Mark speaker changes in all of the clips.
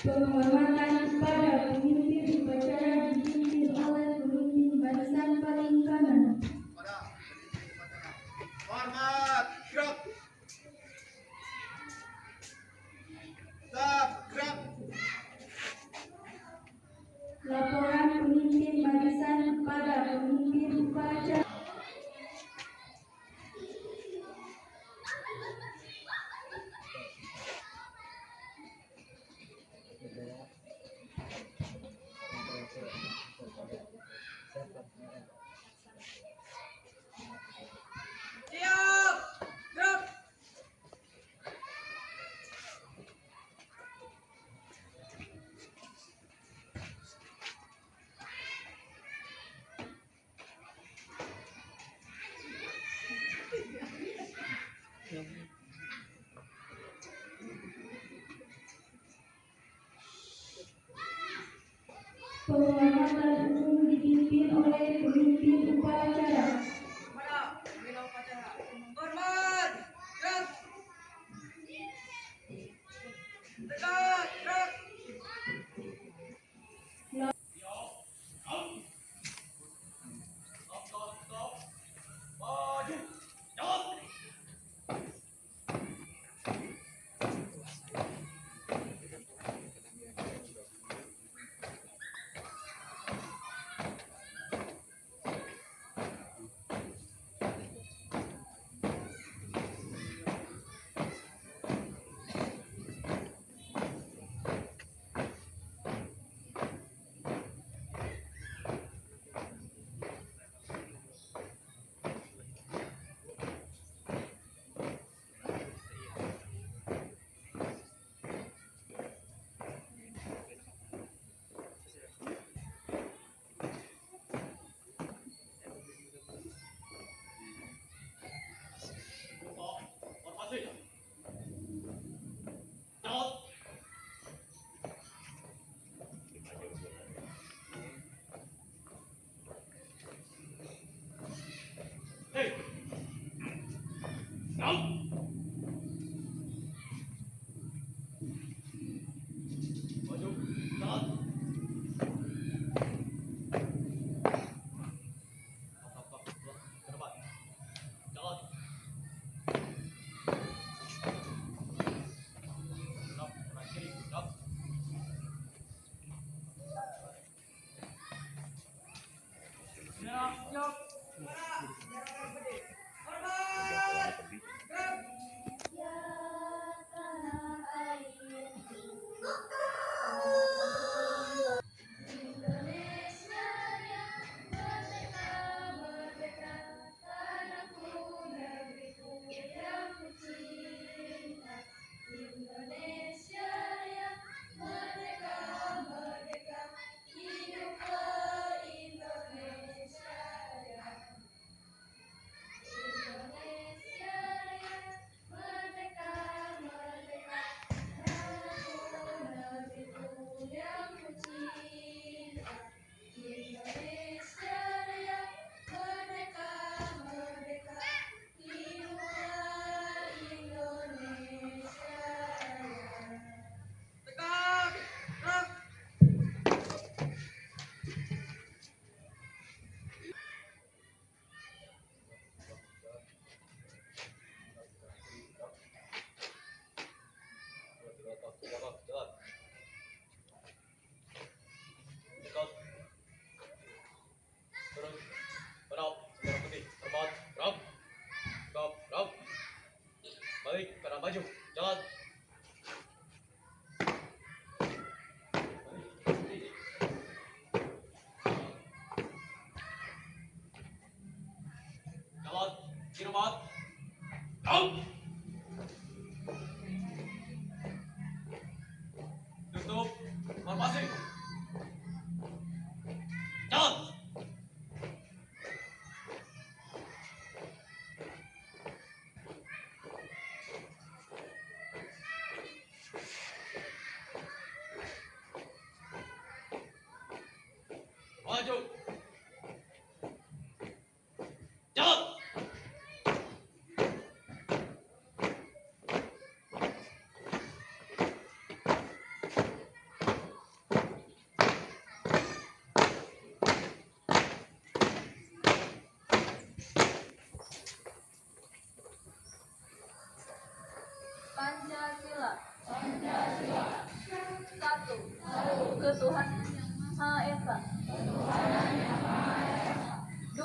Speaker 1: Penghormatan kepada pemimpin upacara dipimpin oleh pemimpin barisan paling kanan.
Speaker 2: Hormat, gerak. Stop, gerak.
Speaker 1: Laporan pemimpin barisan kepada pemimpin upacara.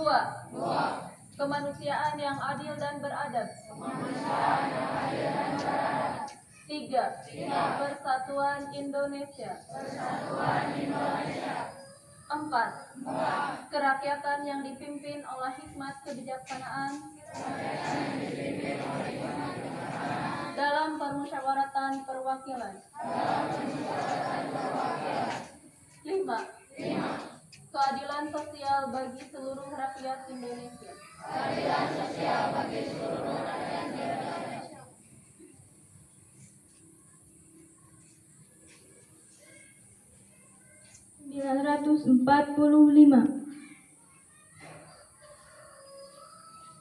Speaker 3: 2. Kemanusiaan yang adil dan beradab. 3. Persatuan Indonesia. 4. Kerakyatan yang dipimpin oleh hikmat kebijaksanaan dalam permusyawaratan perwakilan. 5. Keadilan sosial bagi seluruh rakyat Indonesia.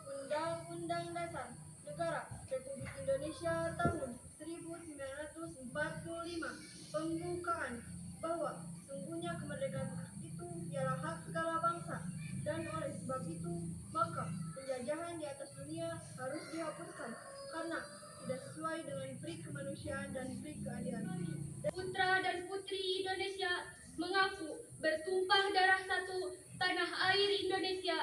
Speaker 4: Undang-Undang Dasar Negara Republik Indonesia tahun 1945 pembukaan bahwa sungguhnya kemerdekaan itu ialah hak segala bangsa, dan oleh sebab itu maka penjajahan di atas dunia harus dihapuskan karena tidak sesuai dengan pri kemanusiaan dan pri keadilan.
Speaker 5: Putra dan putri Indonesia mengaku bertumpah darah satu tanah air Indonesia.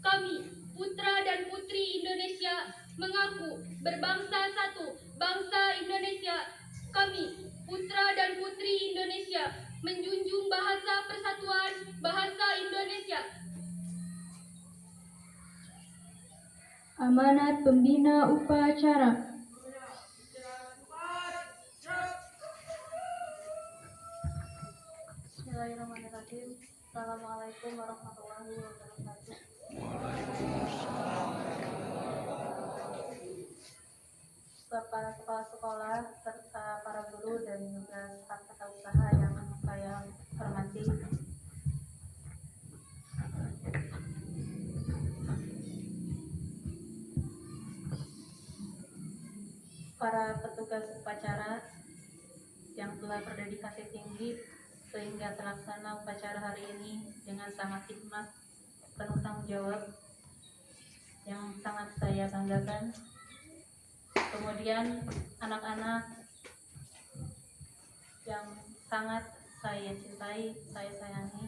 Speaker 5: Kami, putra dan putri Indonesia, mengaku berbangsa satu, bangsa Indonesia. Kami, putra dan putri Indonesia, menjunjung bahasa persatuan, bahasa Indonesia.
Speaker 1: Amanat Pembina Upacara.
Speaker 3: Bismillahirrahmanirrahim. Assalamualaikum warahmatullahi wabarakatuh. Para kepala sekolah serta para guru dan juga staf tata usaha yang saya hormati. Para petugas upacara yang telah berdedikasi tinggi sehingga terlaksana upacara hari ini dengan sangat hikmat, penuh tanggung jawab yang sangat saya banggakan. Kemudian anak-anak yang sangat saya cintai, saya sayangi.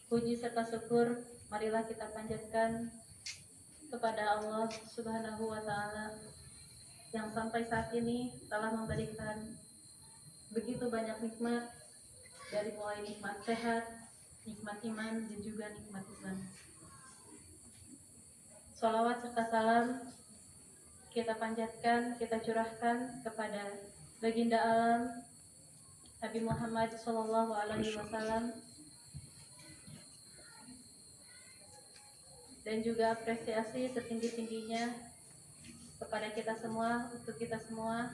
Speaker 3: Puji serta syukur marilah kita panjatkan kepada Allah Subhanahu wa Ta'ala yang sampai saat ini telah memberikan begitu banyak nikmat, dari mulai nikmat sehat, nikmat iman, dan juga nikmat Islam. Sholawat serta salam kita panjatkan, kita curahkan kepada baginda alam Nabi Muhammad Sallallahu Alaihi Wasallam, dan juga apresiasi setinggi-tingginya kepada kita semua, untuk kita semua,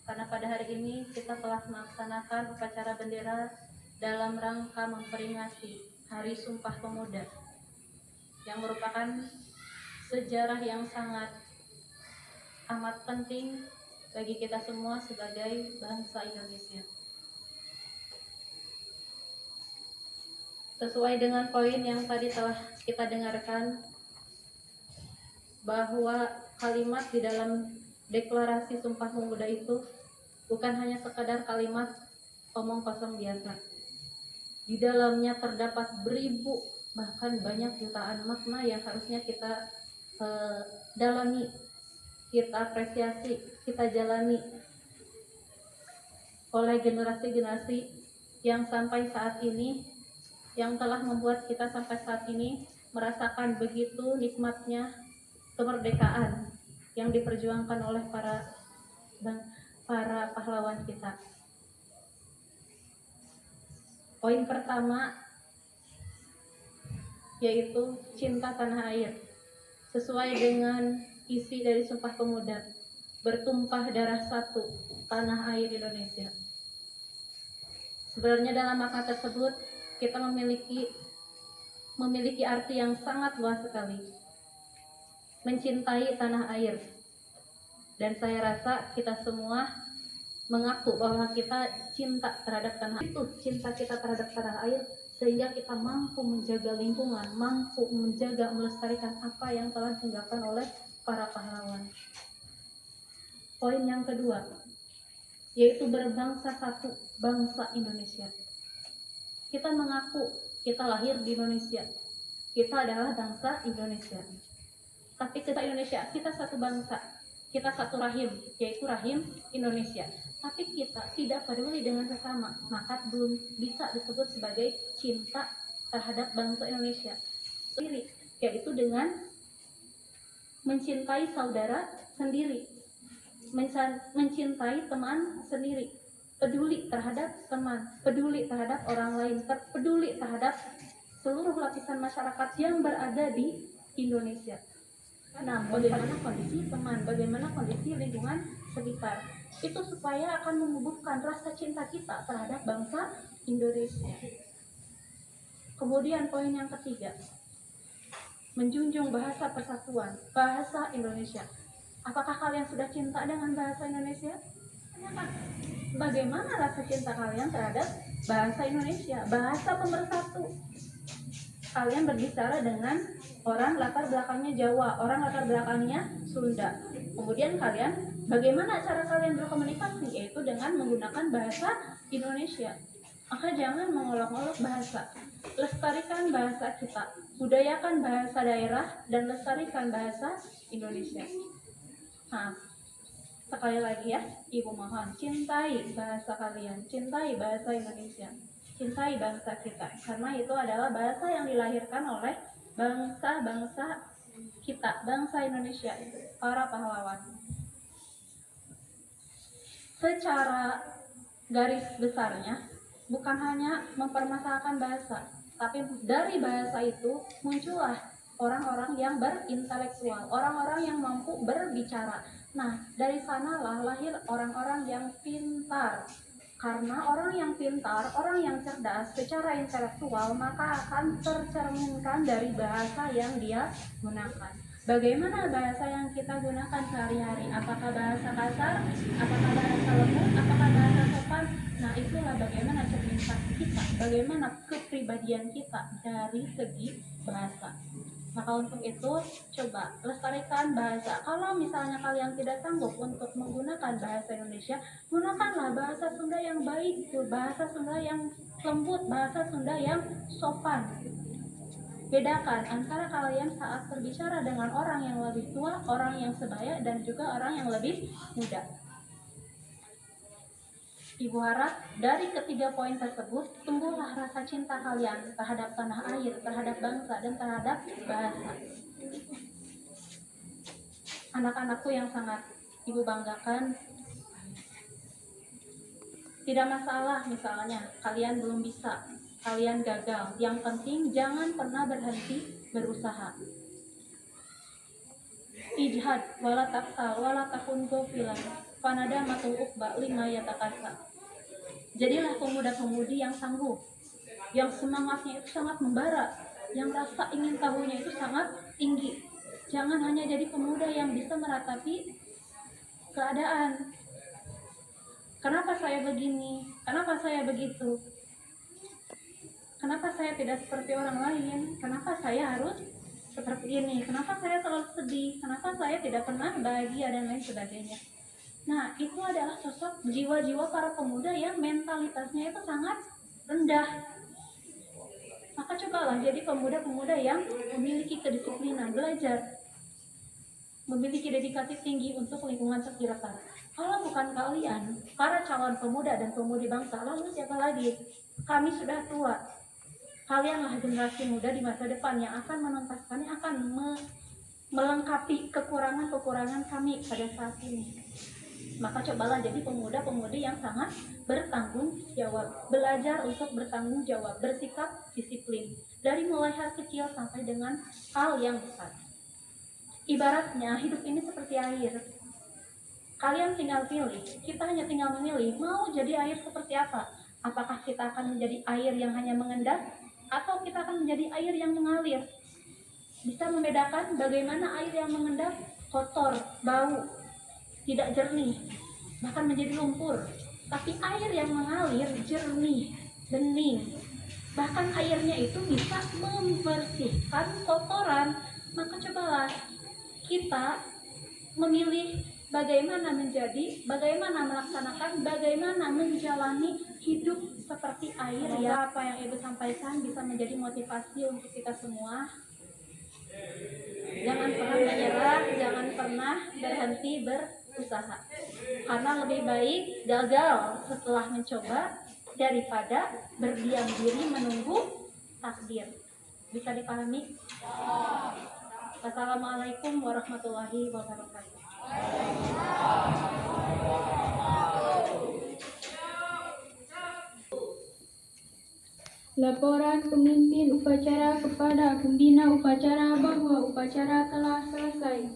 Speaker 3: karena pada hari ini kita telah melaksanakan upacara bendera dalam rangka memperingati Hari Sumpah Pemuda, yang merupakan sejarah yang sangat amat penting bagi kita semua sebagai bangsa Indonesia. Sesuai dengan poin yang tadi telah kita dengarkan, bahwa kalimat di dalam deklarasi Sumpah Pemuda itu bukan hanya sekadar kalimat omong kosong biasa. Di dalamnya terdapat beribu, bahkan banyak jutaan makna yang harusnya kita dalami, kita apresiasi, kita jalani oleh generasi-generasi yang sampai saat ini, yang telah membuat kita sampai saat ini merasakan begitu nikmatnya kemerdekaan yang diperjuangkan oleh para pahlawan kita. Poin pertama yaitu cinta tanah air. Sesuai dengan isi dari Sumpah Pemuda, bertumpah darah satu, tanah air Indonesia. Sebenarnya dalam makna tersebut kita memiliki arti yang sangat luas sekali. Mencintai tanah air, dan saya rasa kita semua mengaku bahwa kita cinta terhadap tanah air. Itu cinta kita terhadap tanah air sehingga kita mampu menjaga lingkungan, mampu menjaga, melestarikan apa yang telah ditinggalkan oleh para pahlawan. Poin yang kedua yaitu berbangsa satu, bangsa Indonesia. Kita mengaku kita lahir di Indonesia, Kita adalah bangsa Indonesia. Tapi kita Indonesia, kita satu bangsa, kita satu rahim, yaitu rahim Indonesia. Tapi kita tidak peduli dengan sesama, maka belum bisa disebut sebagai cinta terhadap bangsa Indonesia sendiri, yaitu dengan mencintai saudara sendiri, mencintai teman sendiri, peduli terhadap teman, peduli terhadap orang lain, peduli terhadap seluruh lapisan masyarakat yang berada di Indonesia. Nah, bagaimana kondisi teman, bagaimana kondisi lingkungan sekitar, itu supaya akan menumbuhkan rasa cinta kita terhadap bangsa Indonesia. Kemudian poin yang ketiga, menjunjung bahasa persatuan, bahasa Indonesia. Apakah kalian sudah cinta dengan bahasa Indonesia? Bagaimana rasa cinta kalian terhadap bahasa Indonesia, bahasa pemersatu? Kalian berbicara dengan orang latar belakangnya Jawa, orang latar belakangnya Sunda. Kemudian kalian, bagaimana cara kalian berkomunikasi? Yaitu dengan menggunakan bahasa Indonesia. Maka jangan mengolok-olok bahasa. Lestarikan bahasa kita, budayakan bahasa daerah, dan lestarikan bahasa Indonesia. Nah, sekali lagi ya, Ibu mohon, cintai bahasa kalian, cintai bahasa Indonesia, cintai bangsa kita, karena itu adalah bahasa yang dilahirkan oleh bangsa-bangsa kita, bangsa Indonesia, para pahlawan. Secara garis besarnya, bukan hanya mempermasalahkan bahasa, tapi dari bahasa itu muncullah orang-orang yang berintelektual, orang-orang yang mampu berbicara. Nah, dari sanalah lahir orang-orang yang pintar. Karena orang yang pintar, orang yang cerdas secara intelektual, maka akan tercerminkan dari bahasa yang dia gunakan. Bagaimana bahasa yang kita gunakan sehari-hari? Apakah bahasa kasar? Apakah bahasa lembut? Apakah bahasa sopan? Nah, itulah bagaimana cerminan kita, bagaimana kepribadian kita dari segi bahasa. Maka untuk itu, coba lestarikan bahasa. Kalau misalnya kalian tidak sanggup untuk menggunakan bahasa Indonesia, gunakanlah bahasa Sunda yang baik, bahasa Sunda yang lembut, bahasa Sunda yang sopan. Bedakan antara kalian saat berbicara dengan orang yang lebih tua, orang yang sebaya, dan juga orang yang lebih muda. Ibu harap dari ketiga poin tersebut tumbuhlah rasa cinta kalian terhadap tanah air, terhadap bangsa, dan terhadap bahasa. Anak-anakku yang sangat ibu banggakan, tidak masalah misalnya kalian belum bisa, kalian gagal. Yang penting jangan pernah berhenti berusaha. Ijhad wala taksal wala takun gofilan panada matul ukba lima yatakasa. Jadilah pemuda-pemudi yang sanggup, yang semangatnya itu sangat membara, yang rasa ingin tahunya itu sangat tinggi. Jangan hanya jadi pemuda yang bisa meratapi keadaan. Kenapa saya begini? Kenapa saya begitu? Kenapa saya tidak seperti orang lain? Kenapa saya harus seperti ini? Kenapa saya selalu sedih? Kenapa saya tidak pernah bahagia dan lain sebagainya? Nah, itu adalah sosok jiwa-jiwa para pemuda yang mentalitasnya itu sangat rendah. Maka cobalah jadi pemuda-pemuda yang memiliki kedisiplinan, belajar, memiliki dedikasi tinggi untuk lingkungan sekitar. Kalau bukan kalian, para calon pemuda dan pemudi bangsa, lalu siapa lagi? Kami sudah tua. Kalianlah generasi muda di masa depan yang akan menuntaskan, yang akan melengkapi kekurangan-kekurangan kami pada saat ini. Maka cobalah jadi pemuda-pemudi yang sangat bertanggung jawab, belajar untuk bertanggung jawab, bersikap disiplin dari mulai hal kecil sampai dengan hal yang besar. Ibaratnya hidup ini seperti air. Kalian tinggal pilih, kita hanya tinggal memilih mau jadi air seperti apa. Apakah kita akan menjadi air yang hanya mengendap atau kita akan menjadi air yang mengalir? Bisa membedakan bagaimana air yang mengendap kotor, bau, tidak jernih, bahkan menjadi lumpur. Tapi air yang mengalir jernih, bening, bahkan airnya itu bisa membersihkan kotoran. Maka cobalah kita memilih bagaimana menjadi, bagaimana melaksanakan, bagaimana menjalani hidup seperti air. Ya, apa yang Ibu sampaikan bisa menjadi motivasi untuk kita semua. Jangan pernah menyerah, jangan pernah berhenti berusaha. Karena lebih baik gagal setelah mencoba daripada berdiam diri menunggu takdir. Bisa dipahami? Wassalamualaikum warahmatullahi wabarakatuh.
Speaker 1: Laporan pemimpin upacara kepada pembina upacara bahwa upacara telah selesai.